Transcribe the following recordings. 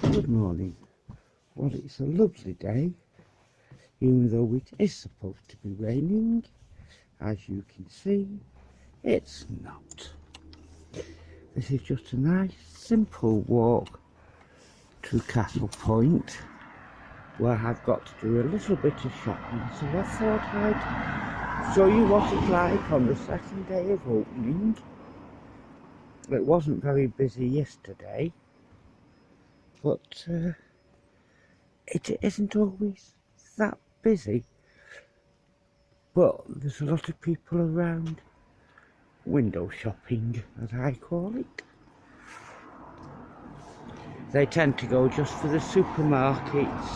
Good morning. Well, it's a lovely day, even though it is supposed to be raining. As you can see, it's not. This is just a nice, simple walk to Castle Point, where I've got to do a little bit of shopping. So I thought I'd show you what it's like on the second day of opening. It wasn't very busy yesterday, but it isn't always that busy. But there's a lot of people around window shopping, as I call it. They tend to go just for the supermarkets.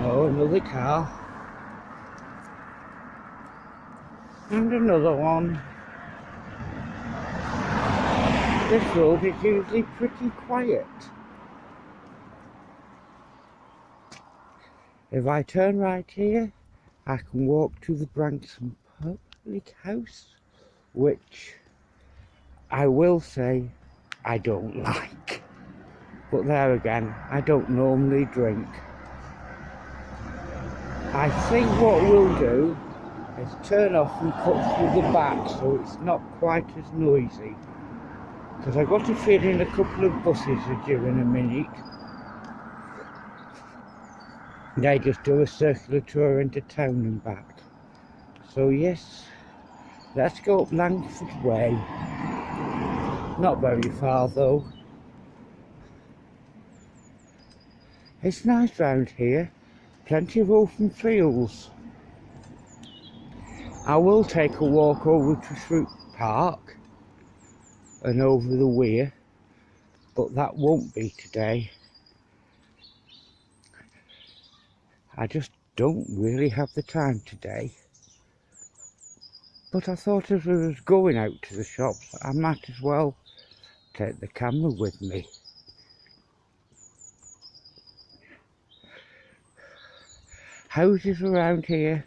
Oh, another car. And another one. This road is usually pretty quiet. If I turn right here, I can walk to the Branksome Public House, which I will say I don't like. But there again, I don't normally drink. I think what we'll do is turn off and cut through the back so it's not quite as noisy. Because I've got a feeling a couple of buses are due in a minute. They just do a circular tour into town and back. So yes, let's go up Langford Way. Not very far though. It's nice round here. Plenty of open fields. I will take a walk over to Fruit Park and over the weir, but that won't be today. I just don't really have the time today. But I thought as I was going out to the shops, I might as well take the camera with me. Houses around here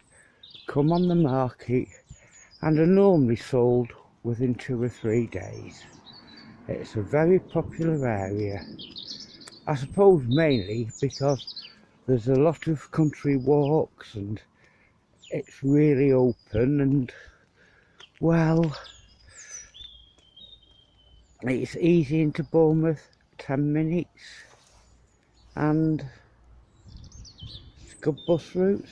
come on the market and are normally sold within 2 or 3 days. It's a very popular area. I suppose mainly because there's a lot of country walks and it's really open and, well, it's easy into Bournemouth, 10 minutes, and it's good bus routes.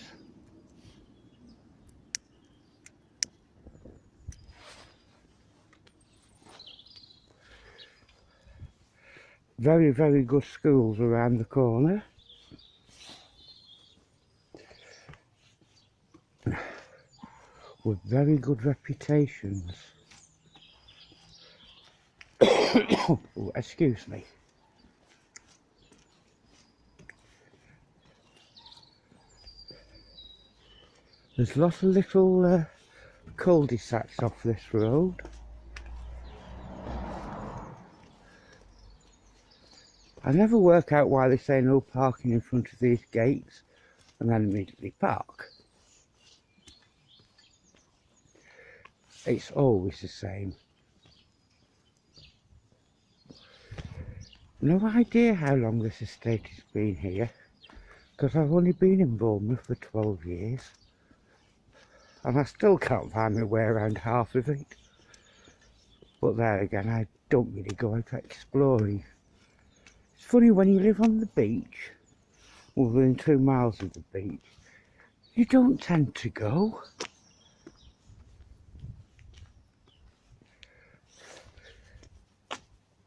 Very, very good schools around the corner. With very good reputations. Oh, excuse me. There's lots of little cul-de-sacs off this road. I never work out why they say no parking in front of these gates and then immediately park. It's always the same. No idea how long this estate has been here, because I've only been in Bournemouth for 12 years and I still can't find my way around half of it. But there again, I don't really go out exploring. It's funny, when you live on the beach, within 2 miles of the beach, you don't tend to go.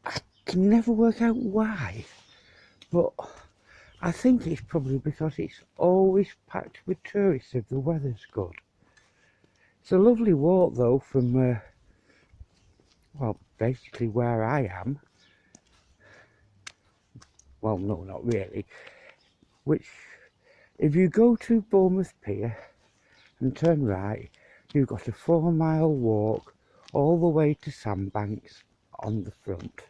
I can never work out why, but I think it's probably because it's always packed with tourists if the weather's good. It's a lovely walk though from, well, basically where I am. Well, no, not really. Which, if you go to Bournemouth Pier and turn right, you've got a 4-mile walk all the way to Sandbanks on the front.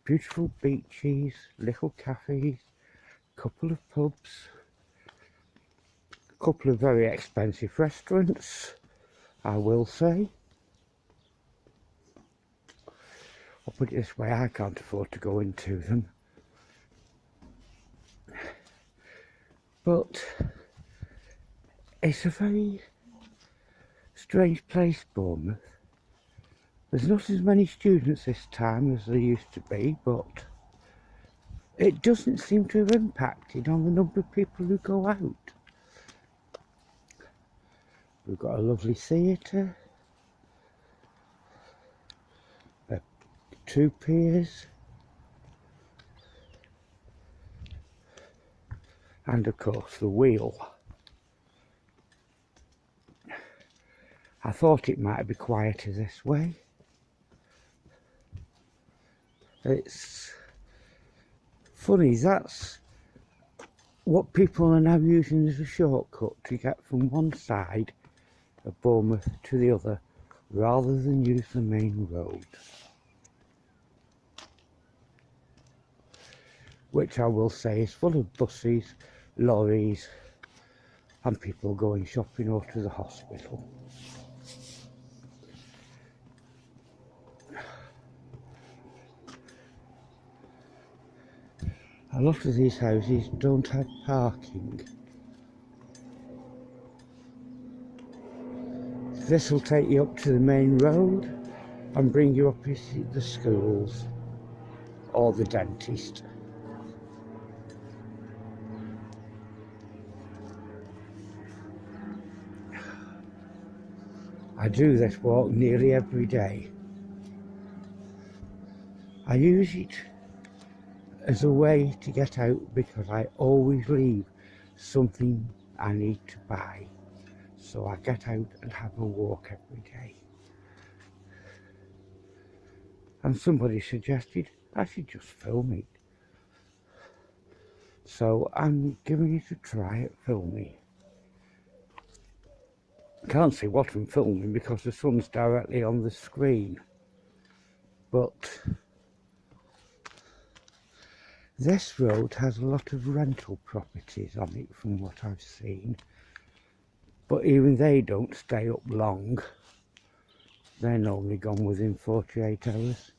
Beautiful beaches, little cafes, couple of pubs, a couple of very expensive restaurants, I will say. I'll put it this way, I can't afford to go into them. But it's a very strange place, Bournemouth. There's not as many students this time as there used to be, but it doesn't seem to have impacted on the number of people who go out. We've got a lovely theatre, 2 piers, and of course the wheel. I thought it might be quieter this way. It's funny, that's what people are now using as a shortcut to get from one side of Bournemouth to the other, rather than use the main road. Which I will say is full of buses, lorries, and people going shopping or to the hospital. A lot of these houses don't have parking. This will take you up to the main road and bring you up to the schools or the dentist. I do this walk nearly every day. I use it as a way to get out because I always leave something I need to buy. So I get out and have a walk every day. And somebody suggested I should just film it. So I'm giving it a try at filming. Can't see what I'm filming because the sun's directly on the screen. But this road has a lot of rental properties on it from what I've seen. But even they don't stay up long. They're normally gone within 48 hours.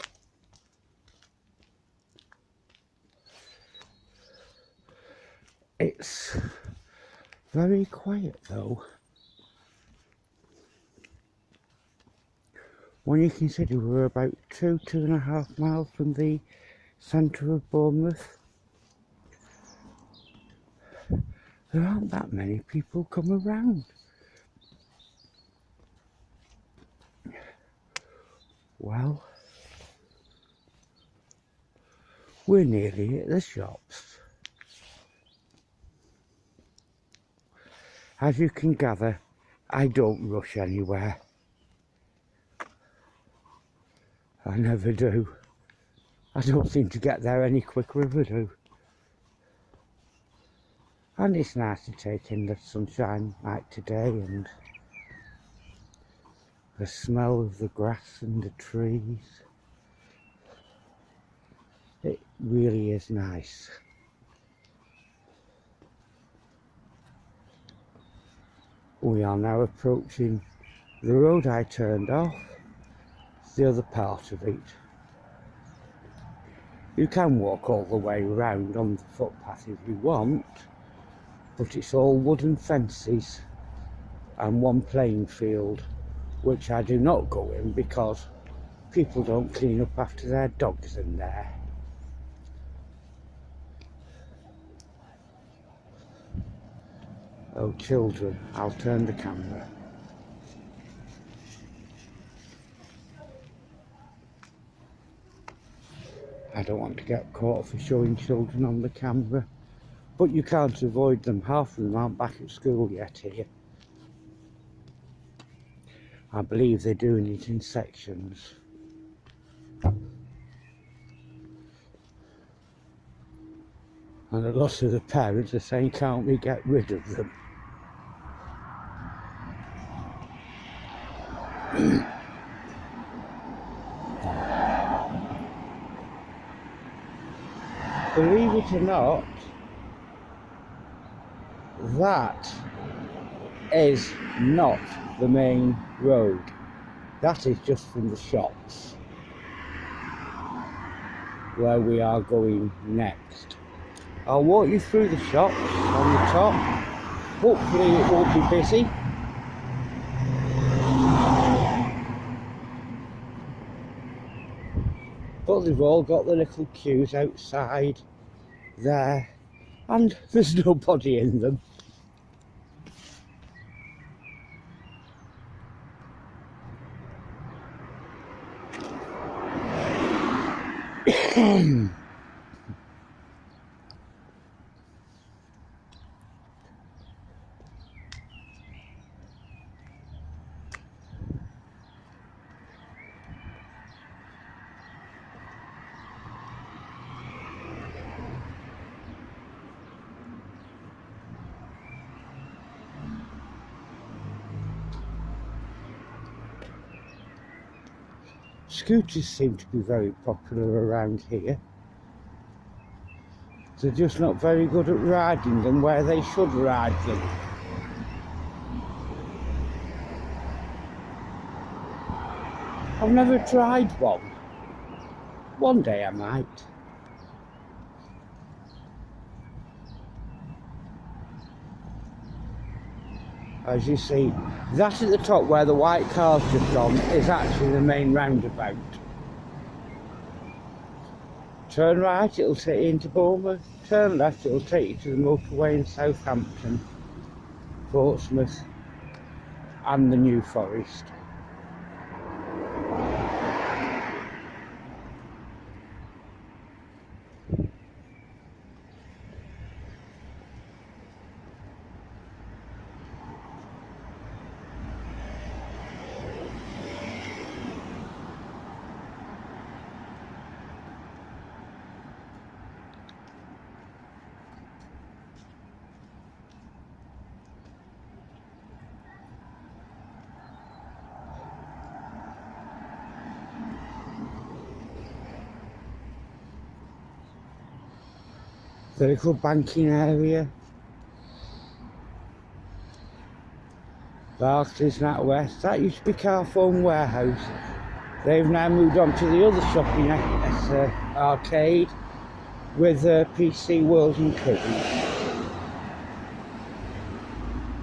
It's very quiet though. When you consider we're about 2.5 miles from the centre of Bournemouth, there aren't that many people come around. Well, we're nearly at the shops. As you can gather, I don't rush anywhere. I never do. I don't seem to get there any quicker if I do. And it's nice to take in the sunshine like today and the smell of the grass and the trees. It really is nice. We are now approaching the road I turned off, the other part of it. You can walk all the way around on the footpath if you want, but it's all wooden fences and one playing field, which I do not go in because people don't clean up after their dogs in there. Oh children, I'll turn the camera. I don't want to get caught for showing children on the camera, but you can't avoid them. Half of them aren't back at school yet here. I believe they're doing it in sections. And a lot of the parents are saying, can't we get rid of them? Believe it or not, that is not the main road. That is just from the shops where we are going next. I'll walk you through the shops on the top. Hopefully it won't be busy. But they've all got the little queues outside there, and there's nobody in them. Scooters seem to be very popular around here. They're just not very good at riding them where they should ride them. I've never tried one. One day I might. As you see, that at the top where the white car's just gone is actually the main roundabout. Turn right, it'll take you into Bournemouth. Turn left, it'll take you to the motorway in Southampton, Portsmouth and the New Forest. The little banking area. Barclays NatWest. That used to be Carphone Warehouse. They've now moved on to the other shopping arcade with PC World included.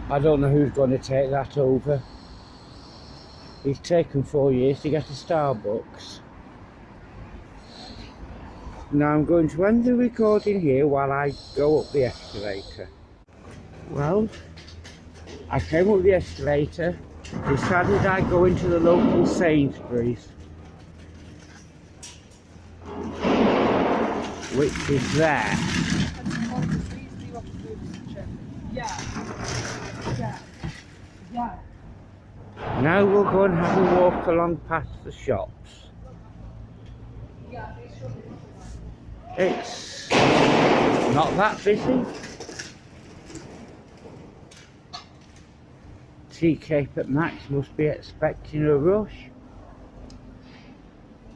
I don't know who's going to take that over. It's taken 4 years to get a Starbucks. Now I'm going to end the recording here while I go up the escalator. Well, I came up the escalator, decided I'd go into the local Sainsbury's, which is there. Now we'll go and have a walk along past the shops. It's not that busy. Tea Cape at Max must be expecting a rush.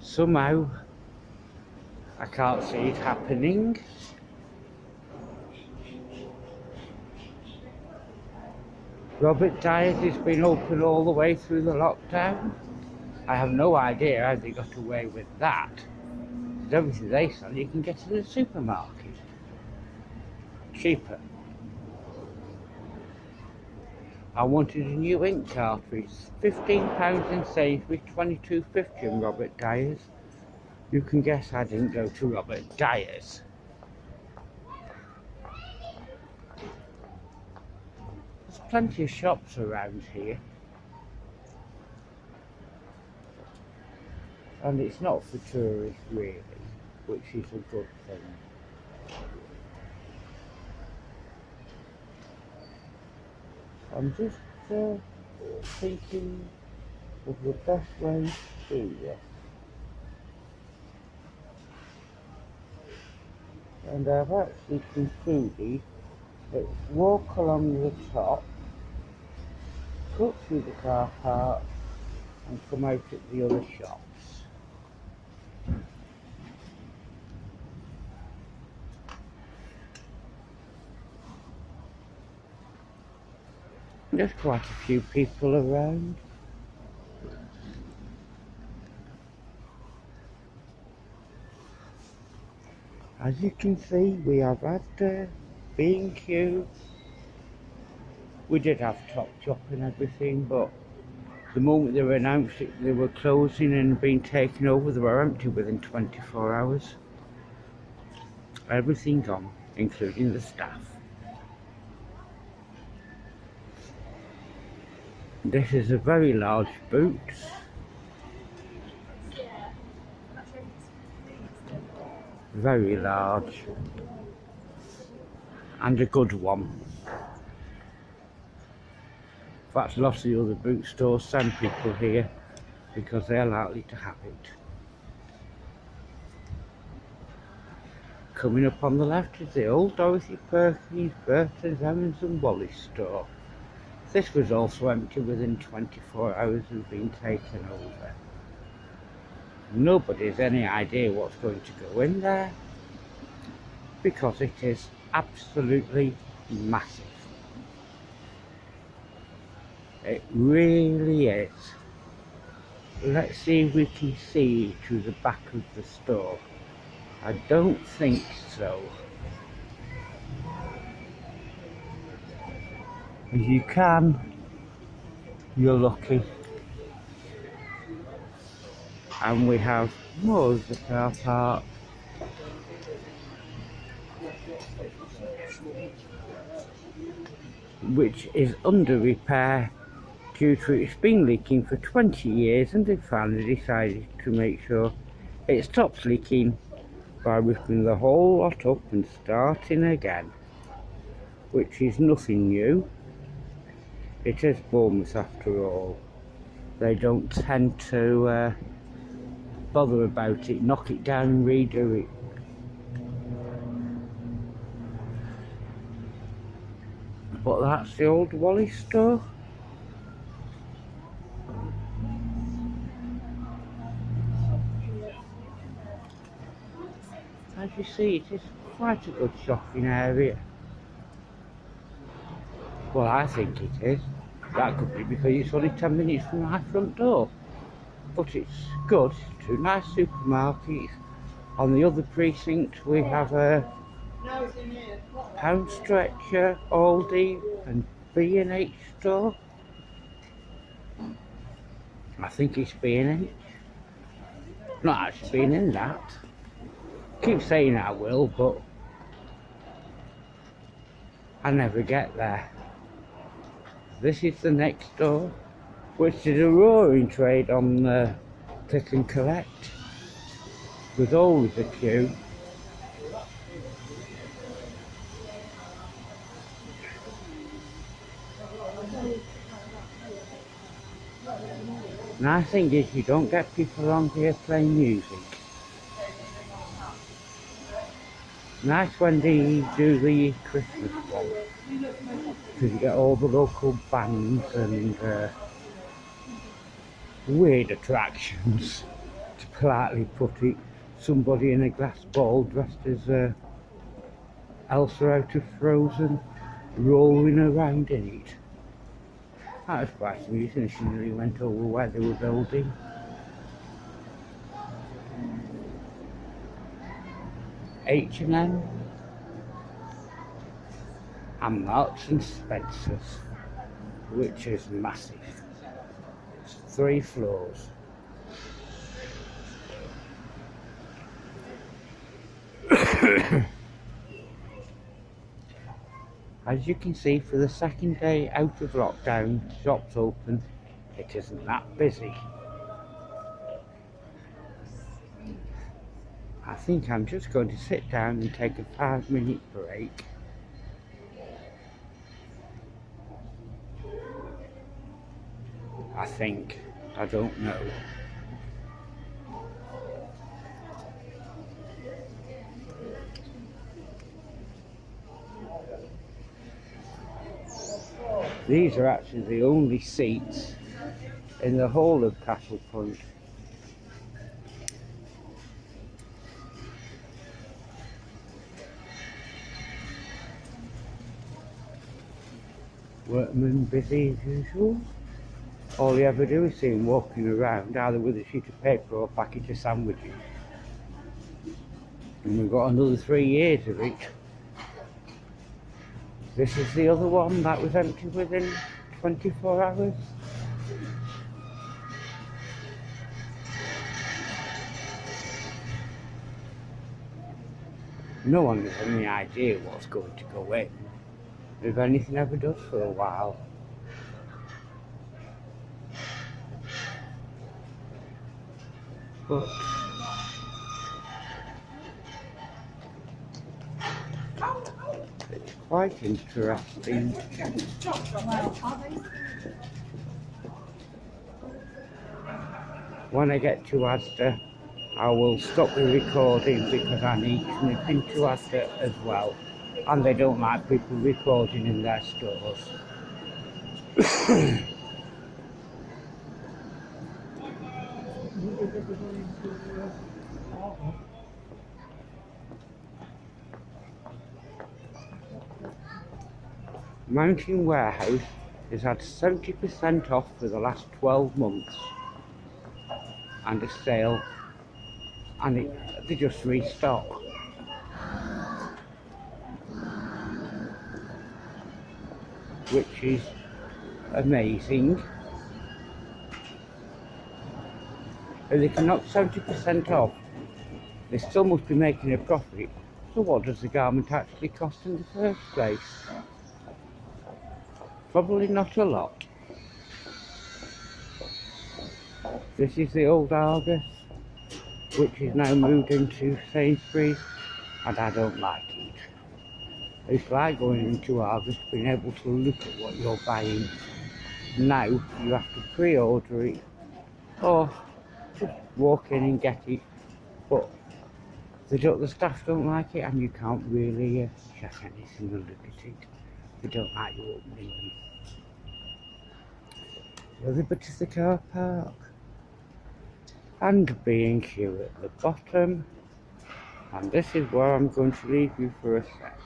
Somehow I can't see it happening. Robert Dyer's has been open all the way through the lockdown. I have no idea how they got away with that. Because everything they sell you can get in the supermarket. Cheaper. I wanted a new ink cartridge. £15 in Sainsbury's, £22.50 in Robert Dyer's. You can guess I didn't go to Robert Dyer's. There's plenty of shops around here. And it's not for tourists really, which is a good thing. I'm just thinking of the best way to do this. And I've actually concluded that walk along the top, cut through the car park and come out at the other shops. There's quite a few people around. As you can see, we have had B&Q. We did have Top Shop and everything, but the moment they were announced it, they were closing and being taken over, they were empty within 24 hours. Everything gone, including the staff. This is a very large Boots. Very large. And a good one. In fact, lots of the other boot stores send people here because they're likely to have it. Coming up on the left is the old Dorothy Perkins, Burton's, Emmons and Wallis store. This was also empty within 24 hours and being taken over. Nobody has any idea what's going to go in there because it is absolutely massive. It really is. Let's see if we can see through the back of the store. I don't think so. If you can, you're lucky. And we have more of the car park. Which is under repair due to it's been leaking for 20 years, and they finally decided to make sure it stops leaking by ripping the whole lot up and starting again, which is nothing new. It is Bournemouth after all. They don't tend to bother about it, knock it down and redo it. But that's the old Wallis store. As you see, it is quite a good shopping area. Well, I think it is. That could be because it's only 10 minutes from my front door. But it's good. Two nice supermarkets. On the other precinct we have a Pound Stretcher, Aldi and B&H store. I think it's B&H. Not actually been in that. Keep saying I will, but I never get there. This is the next door, which is a roaring trade on click and collect. There's always a queue. Nice thing is you don't get people on here playing music. Nice when they do the Christmas one, because you get all the local bands and weird attractions, to politely put it. Somebody in a glass ball dressed as Elsa out of Frozen, rolling around in it. That was quite amusing. She nearly went over where they were building. H&M and Marks and Spencer's, which is massive. It's 3 floors. As you can see, for the second day out of lockdown, shops open, it isn't that busy. I think I'm just going to sit down and take a 5-minute break. I think. I don't know. These are actually the only seats in the whole of Castle Point. Workmen busy as usual. All you ever do is see them walking around, either with a sheet of paper or a packet of sandwiches. And we've got another 3 years of it. This is the other one that was empty within 24 hours. No one has any idea what's going to go in, if anything ever does for a while. But it's quite interesting. When I get to Asda, I will stop the recording because I need to nip into Asda as well, and they don't like people recording in their stores. Mountain Warehouse has had 70% off for the last 12 months and a sale, and they just restock. Which is amazing. If they can knock 70% off, they still must be making a profit. So what does the garment actually cost in the first place? Probably not a lot. This is the old Argus, which is now moved into Sainsbury's, and I don't like it. It's like going into Argus, being able to look at what you're buying. Now you have to pre-order it, or just walk in and get it, but the staff don't like it, and you can't really check anything and look at it. They don't like you opening them. The other bit is the car park, and B&Q at the bottom, and this is where I'm going to leave you for a sec.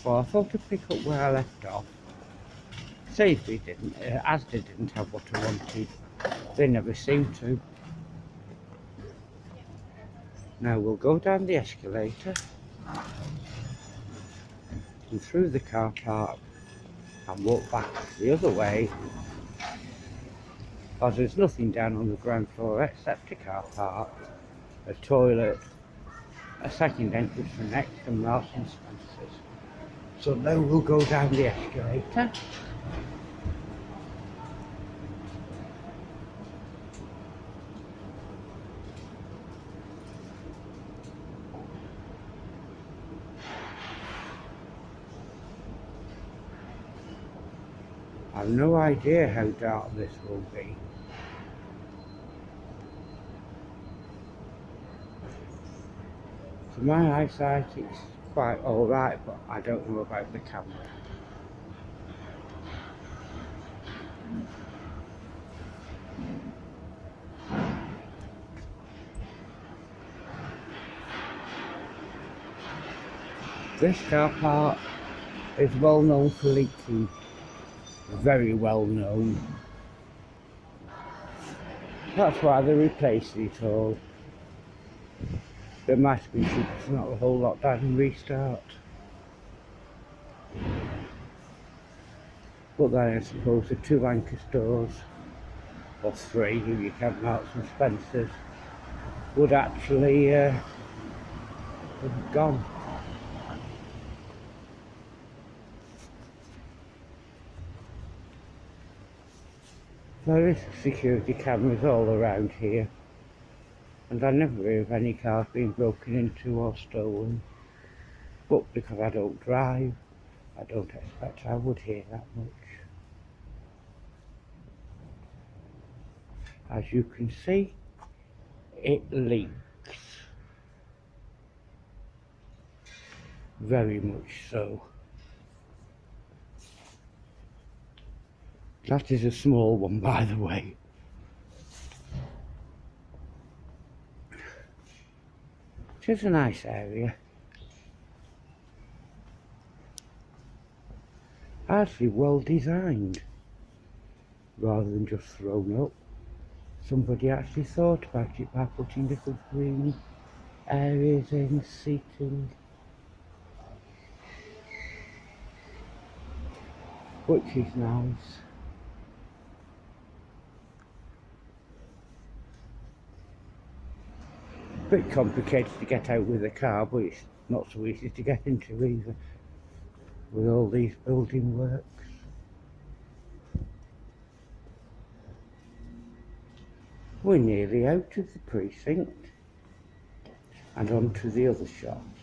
Well, I thought to pick up where I left off. Sainsbury's didn't, Asda didn't have what I wanted. They never seem to. Now we'll go down the escalator and through the car park and walk back the other way, as there's nothing down on the ground floor except a car park, a toilet, a second entrance for next to Marks and Spencer's. So now we'll go down the escalator. I've no idea how dark this will be. For my eyesight it's quite alright, but I don't know about the camera. This car park is well known for leaking. Very well known. That's why they replaced it all. There might be not a whole lot down and restart. But then I suppose the 2 anchor stores, or 3 if you count Marks and Spencer's, would actually have gone. There is security cameras all around here, and I never hear of any cars being broken into or stolen. But because I don't drive, I don't expect I would hear that much. As you can see, it leaks. Very much so. That is a small one, by the way. It is a nice area. Actually well designed, rather than just thrown up. Somebody actually thought about it by putting little green areas in seating, which is nice. A bit complicated to get out with a car, but it's not so easy to get into either, with all these building works. We're nearly out of the precinct and on to the other shops.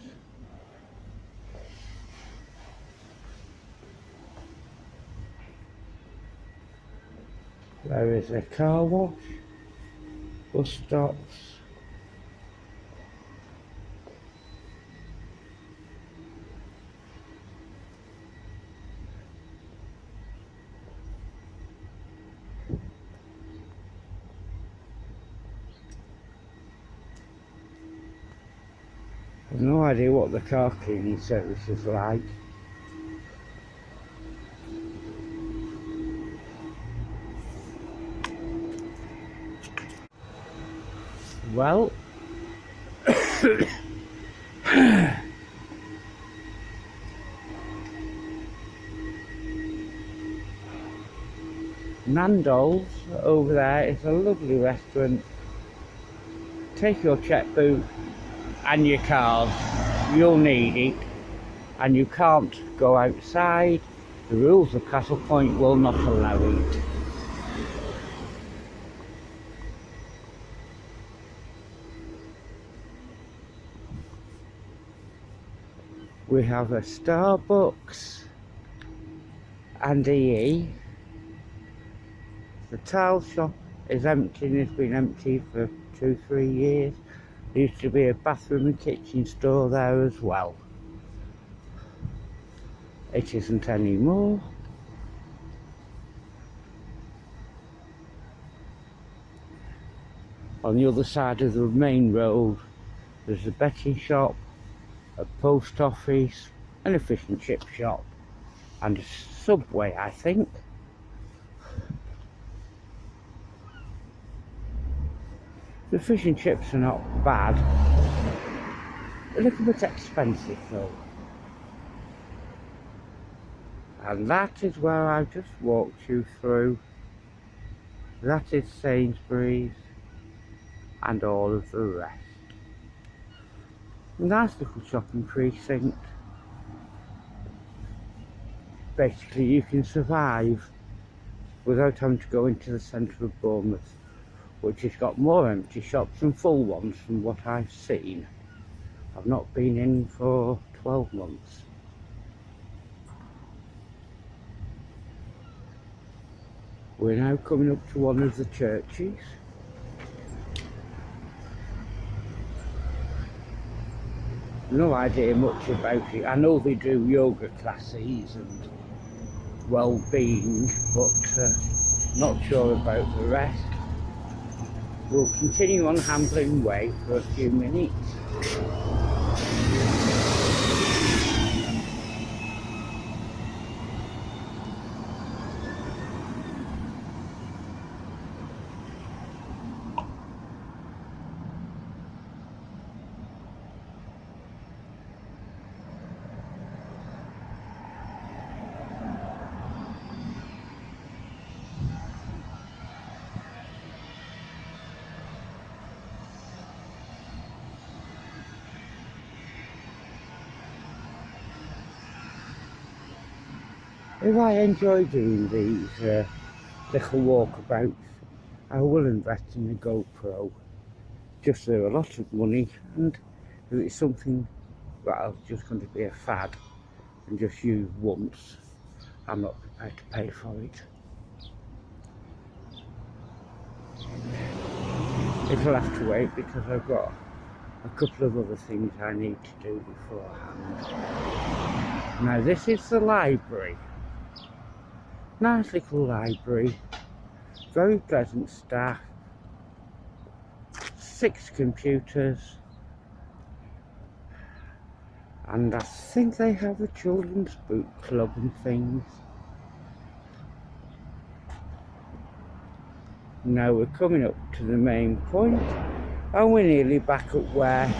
There is a car wash, bus stops, I've no idea what the car cleaning service is like. Well, Nando's over there is a lovely restaurant. Take your checkbook and your card, you'll need it, and you can't go outside. The rules of Castle Point will not allow it. We have a Starbucks and EE. The tile shop is empty and has been empty for 2-3 years. There used to be a bathroom and kitchen store there as well. It isn't anymore. On the other side of the main road, there's a betting shop, a post office, and a fish and chip shop, and a Subway, I think. The fish and chips are not bad. A little bit expensive though. And that is where I've just walked you through. That is Sainsbury's and all of the rest. Nice little shopping precinct. Basically you can survive without having to go into the centre of Bournemouth, which has got more empty shops than full ones from what I've seen. I've not been in for 12 months. We're now coming up to one of the churches. No idea much about it. I know they do yoga classes and well-being, but not sure about the rest. We'll continue on Hamblin Way for a few minutes. If I enjoy doing these little walkabouts, I will invest in a GoPro. Just they're a lot of money, and if it's something that's just going to be a fad and just use once, I'm not prepared to pay for it. It'll have to wait because I've got a couple of other things I need to do beforehand. Now this is the library. Nice little library, very pleasant staff, 6 computers, and I think they have a children's book club and things. Now we're coming up to the main point and we're nearly back up where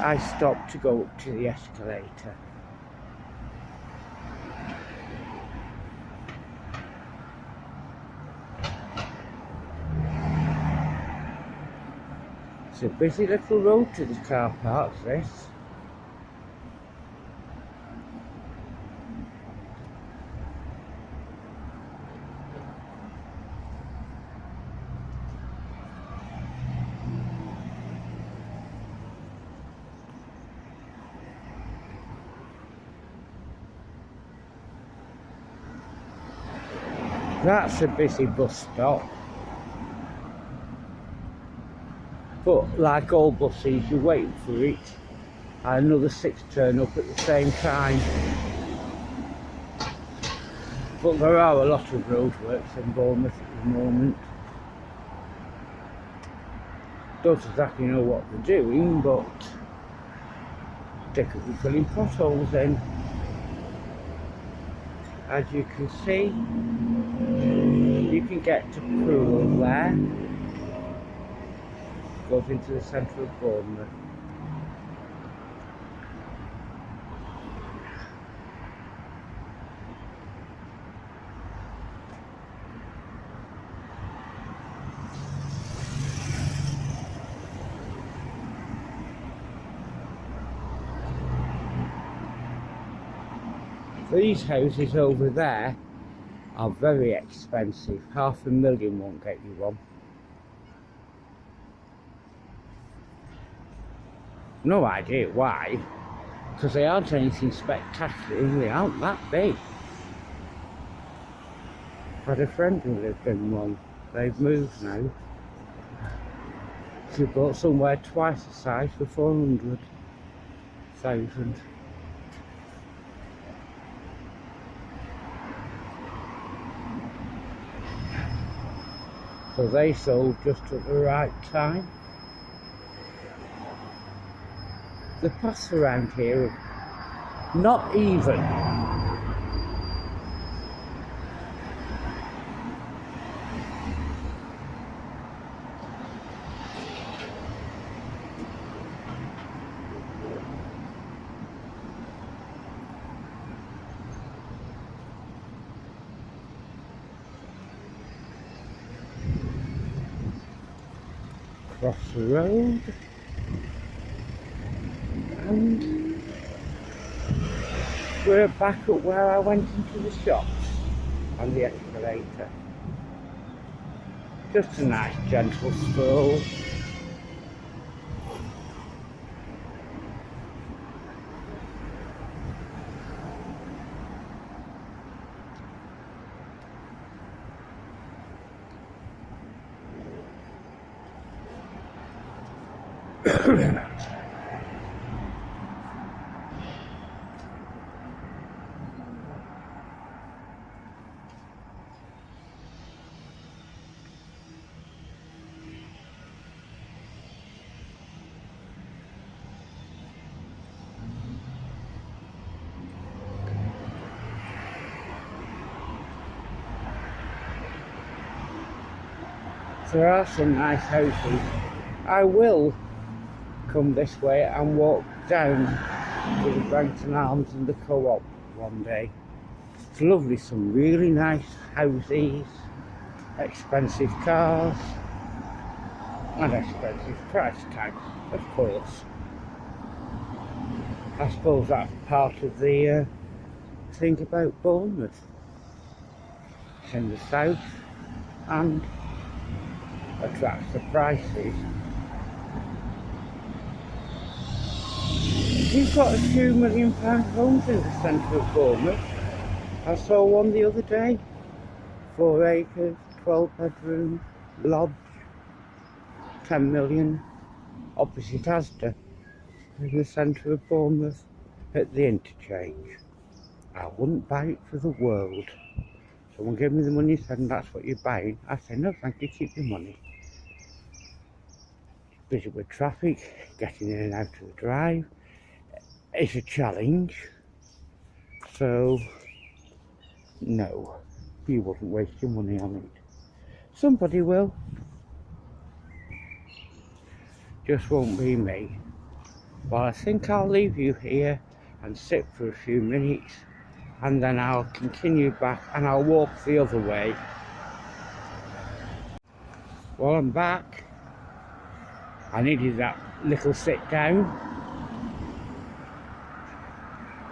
I stopped to go up to the escalator. It's a busy little road to the car park, this. That's a busy bus stop. But like all buses, you're waiting for it, and another 6 turn up at the same time. But there are a lot of roadworks in Bournemouth at the moment. Don't exactly know what they're doing, but they could be filling potholes in. As you can see, you can get to Poole there. Goes into the centre of Bournemouth. These houses over there are very expensive. $500,000 won't get you one. No idea why, because they aren't anything spectacular, they aren't that big. I had a friend who lived in one. They've moved now. She bought somewhere twice the size for 400,000. So they sold just at the right time. The paths around here are not even. Cross the road. And we're back at where I went into the shops on the escalator. Just a nice gentle stroll. There are some nice houses. I will come this way and walk down to the Brankton Arms and the Co-op one day. It's lovely, some really nice houses, expensive cars, and expensive price tags, of course. I suppose that's part of the thing about Bournemouth. It's in the south and attracts the prices. You've got a £2 million homes in the centre of Bournemouth. I saw one the other day, 4 acres, 12 bedrooms, lodge, 10 million, opposite Asda, in the centre of Bournemouth, at the interchange. I wouldn't buy it for the world. Someone gave me the money and said, that's what you're buying. I said, no thank you, keep your money. Busy with traffic, getting in and out of the drive. It's a challenge. So, no, you wouldn't waste your money on it. Somebody will. Just won't be me. Well, I think I'll leave you here and sit for a few minutes, and then I'll continue back and I'll walk the other way. While I'm back, I needed that little sit down.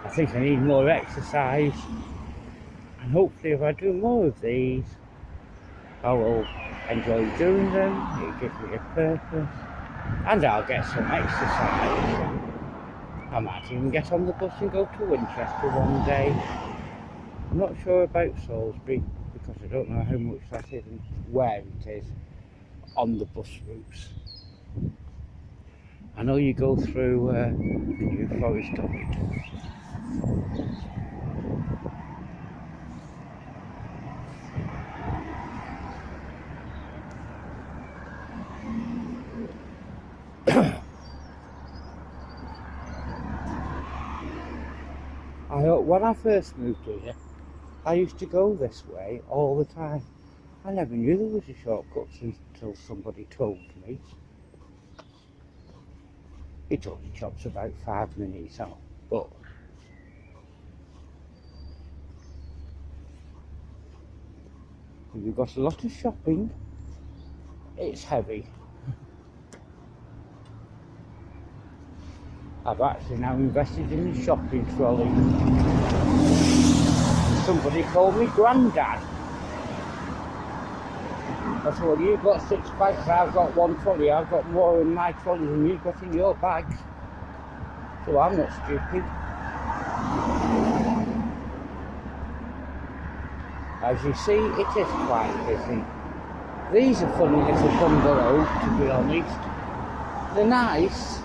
I think I need more exercise, and hopefully if I do more of these, I will enjoy doing them. It gives me a purpose, and I'll get some exercise. I might even get on the bus and go to Winchester one day. I'm not sure about Salisbury because I don't know how much that is and where it is on the bus routes. I know you go through the New Forest of it. When I first moved here, I used to go this way all the time. I never knew there was a shortcut until somebody told me. It only chops about 5 minutes out, but if you've got a lot of shopping, it's heavy. I've actually now invested in a shopping trolley. Somebody called me Grandad. I said, well, you've got 6 bags, I've got 1 trolley, I've got more in my trolley than you've got in your bags. So I'm not stupid. As you see, it is quite busy. These are funny little bungalows, to be honest. They're nice,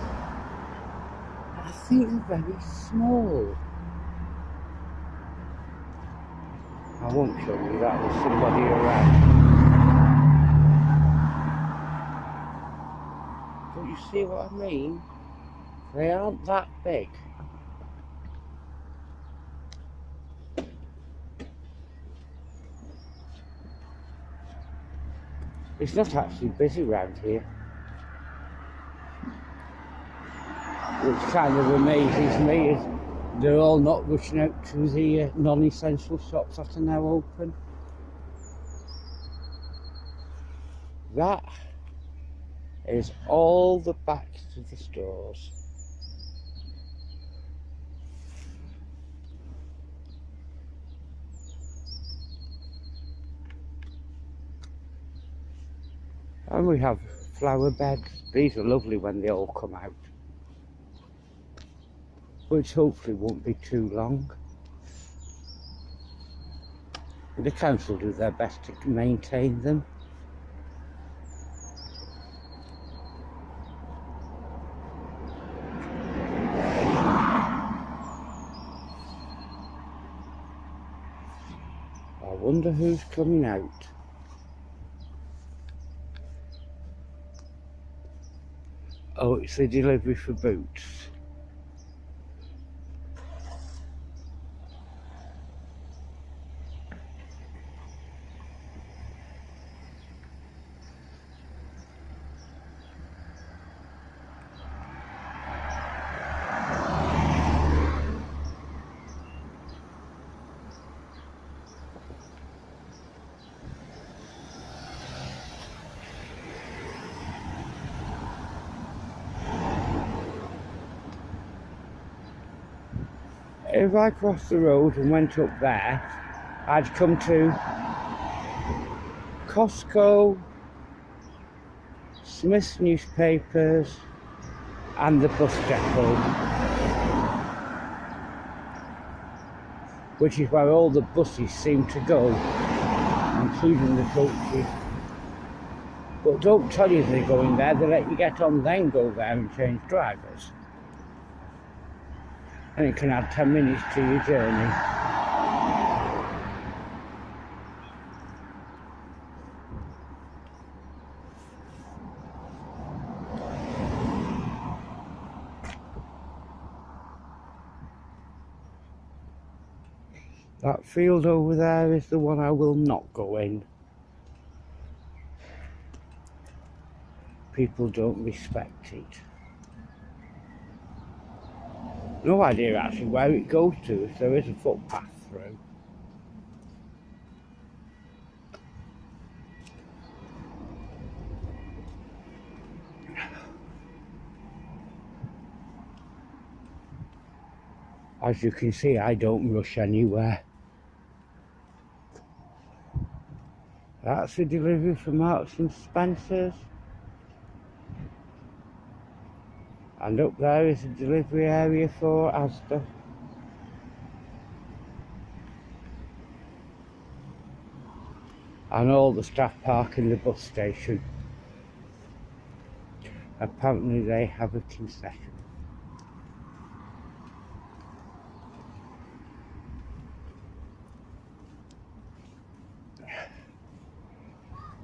but I think they're very small. I won't show you that, there's somebody around. Don't you see what I mean? They aren't that big. It's not actually busy round here, which kind of amazes me, is they're all not rushing out to the non-essential shops that are now open. That is all the backs of the stores. And we have flower beds. These are lovely when they all come out, which hopefully won't be too long. The council do their best to maintain them. I wonder who's coming out. Oh, it's the delivery for boots. If I crossed the road and went up there, I'd come to Costco, Smith's Newspapers and the bus depot, which is where all the buses seem to go, including the coaches. But don't tell you they're going there, they let you get on then go there and change drivers. And it can add 10 minutes to your journey. That field over there is the one I will not go in. People don't respect it. No idea actually where it goes to, if there is a footpath through. As you can see, I don't rush anywhere. That's a delivery from Marks and Spencer's. And up there is a delivery area for Asda. And all the staff park in the bus station. Apparently they have a concession.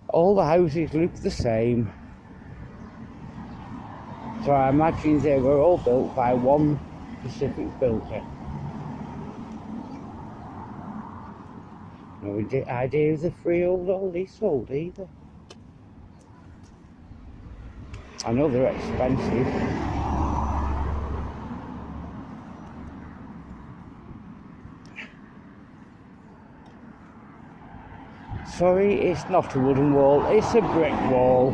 All the houses look the same. So I imagine they were all built by one specific builder. No idea if they're freehold or leasehold either. I know they're expensive. Sorry, it's not a wooden wall, it's a brick wall.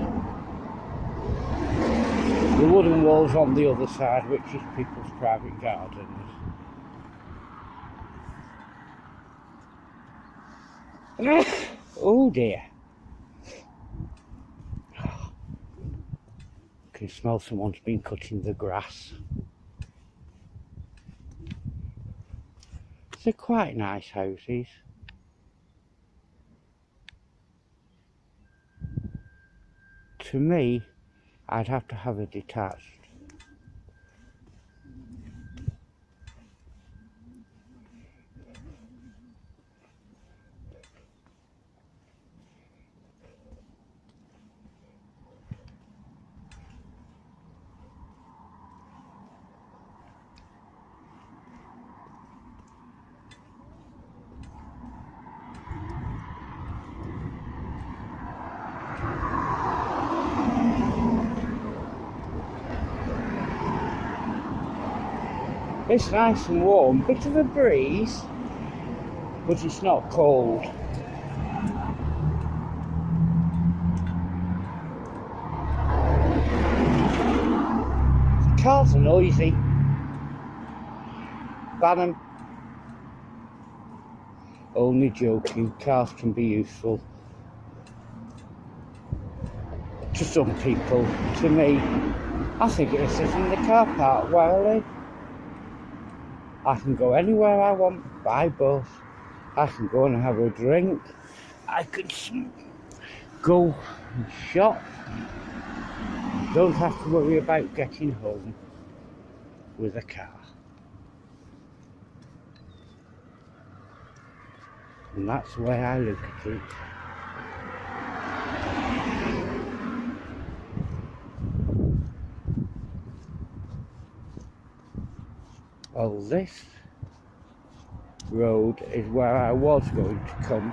The wooden wall's on the other side, which is people's private gardens. Oh dear. Can smell someone's been cutting the grass. They're quite nice houses. To me, I'd have to have a detached. It's nice and warm, bit of a breeze, but it's not cold. Cars are noisy. Ban 'em. Only joking, cars can be useful. To some people, to me, I think it is in the car park where I live. I can go anywhere I want by bus. I can go and have a drink. I can go and shop. Don't have to worry about getting home with a car. And that's the way I look at it. Well, this road is where I was going to come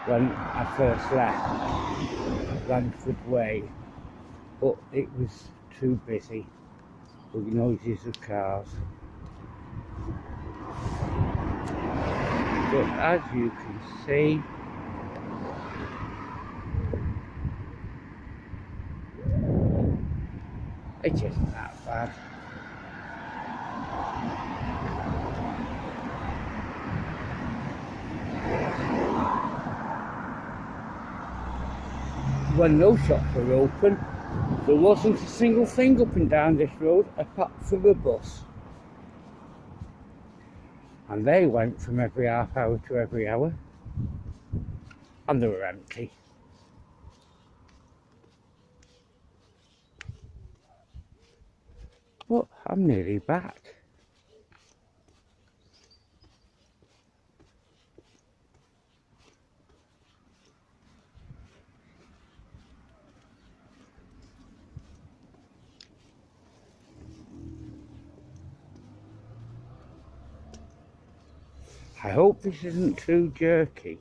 when I first left Langford Way, but it was too busy with noises of cars. But as you can see, it isn't that bad. When no shops were open, there wasn't a single thing up and down this road apart from a bus. And they went from every half hour to every hour, and they were empty. But I'm nearly back. I hope this isn't too jerky.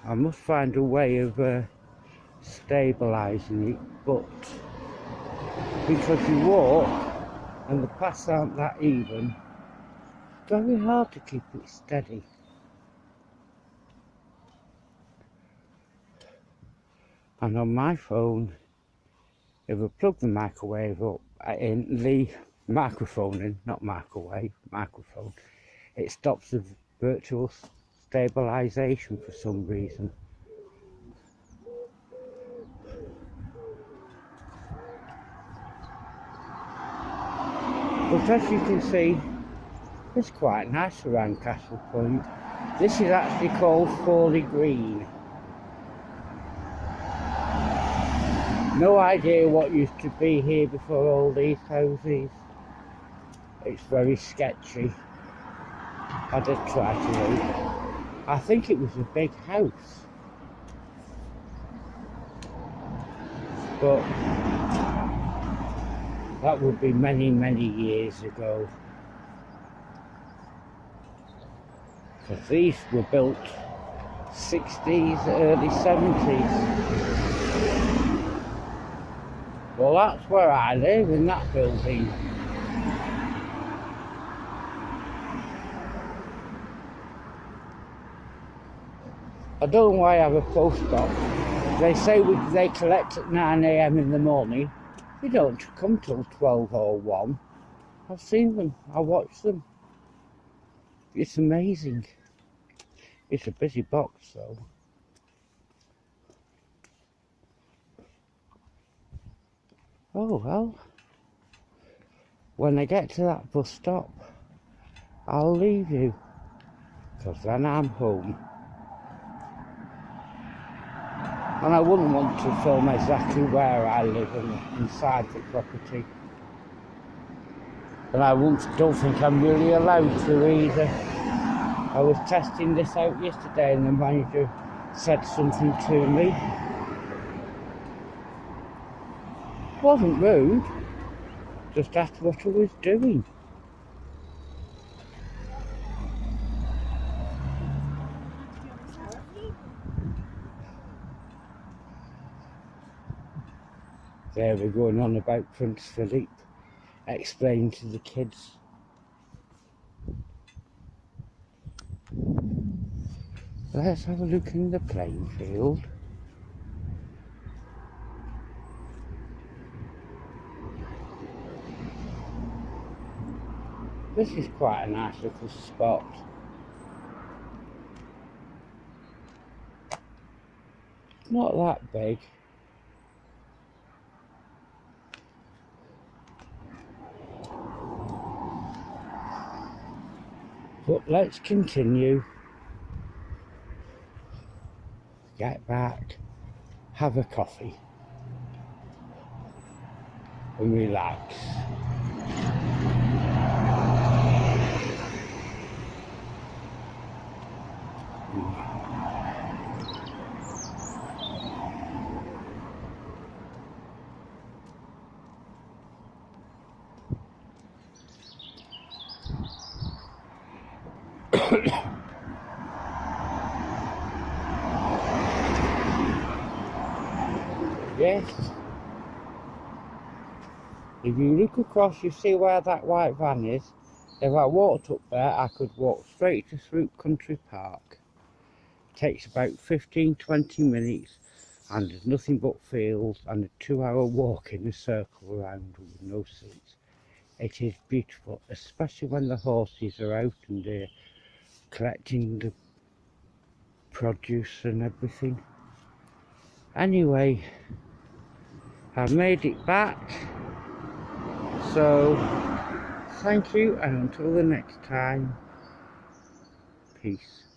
I must find a way of stabilising it, but because you walk and the paths aren't that even, it's very hard to keep it steady. And on my phone, if I plug the microwave up in the microphone in, not microwave, microphone, it stops the virtual stabilization for some reason. But as you can see, it's quite nice around Castle Point. This is actually called Fawley Green. No idea what used to be here before all these houses. It's very sketchy. I did try to look. I think it was a big house. But that would be many, many years ago. Because these were built 60s, early 70s. Well, that's where I live, in that building. I don't know why I have a post box. They say they collect at 9 AM in the morning. They don't come till 12 or 1. I've seen them, I watch them. It's amazing. It's a busy box though. Oh well. When I get to that bus stop, I'll leave you, because then I'm home. And I wouldn't want to film exactly where I live and inside the property. And I don't think I'm really allowed to either. I was testing this out yesterday and the manager said something to me. It wasn't rude, just asked what I was doing. There we're going on about Prince Philip, explaining to the kids. Let's have a look in the playing field. This is quite a nice little spot. Not that big. But let's continue. Get back, have a coffee, and relax. Yes. If you look across, you see where that white van is. If I walked up there, I could walk straight to Throop Country Park. It takes about 15-20 minutes, and there's nothing but fields and a 2-hour walk in a circle around with no seats. It is beautiful, especially when the horses are out and they're collecting the produce and everything. Anyway, I've made it back, so thank you, and until the next time, peace.